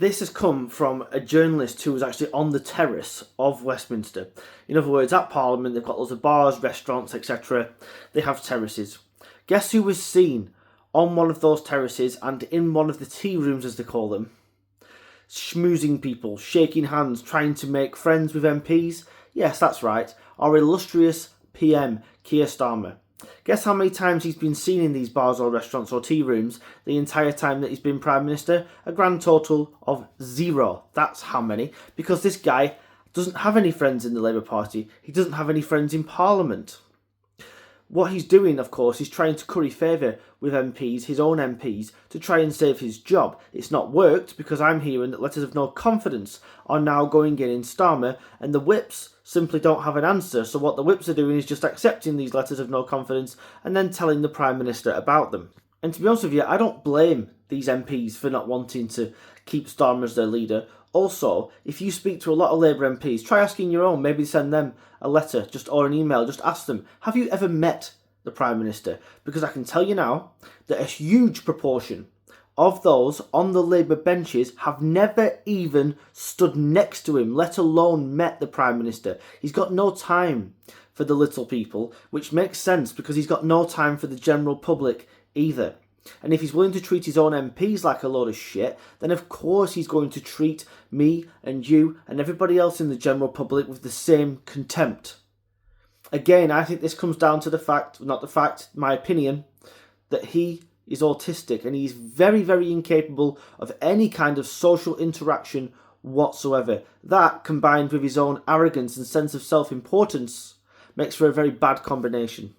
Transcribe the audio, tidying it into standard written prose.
This has come from a journalist who was actually on the terrace of Westminster. In other words, at Parliament, they've got lots of bars, restaurants, etc. They have terraces. Guess who was seen on one of those terraces and in one of the tea rooms, as they call them? Schmoozing people, shaking hands, trying to make friends with MPs. Yes, that's right, our illustrious PM, Keir Starmer. Guess how many times he's been seen in these bars or restaurants or tea rooms the entire time that he's been Prime Minister? A grand total of 0. That's how many. Because this guy doesn't have any friends in the Labour Party. He doesn't have any friends in Parliament. What he's doing, of course, is trying to curry favour with MPs, his own MPs, to try and save his job. It's not worked because I'm hearing that letters of no confidence are now going in Starmer, and the whips simply don't have an answer. So what the whips are doing is just accepting these letters of no confidence and then telling the Prime Minister about them. And to be honest with you, I don't blame these MPs for not wanting to keep Starmer as their leader. Also, if you speak to a lot of Labour MPs, try asking your own, maybe send them a letter or an email, just ask them, have you ever met the Prime Minister? Because I can tell you now that a huge proportion of those on the Labour benches have never even stood next to him, let alone met the Prime Minister. He's got no time for the little people, which makes sense because he's got no time for the general public either. And if he's willing to treat his own MPs like a load of shit, then of course he's going to treat me and you and everybody else in the general public with the same contempt. Again, I think this comes down to my opinion, that he is autistic and he's very, very incapable of any kind of social interaction whatsoever. That, combined with his own arrogance and sense of self-importance, makes for a very bad combination.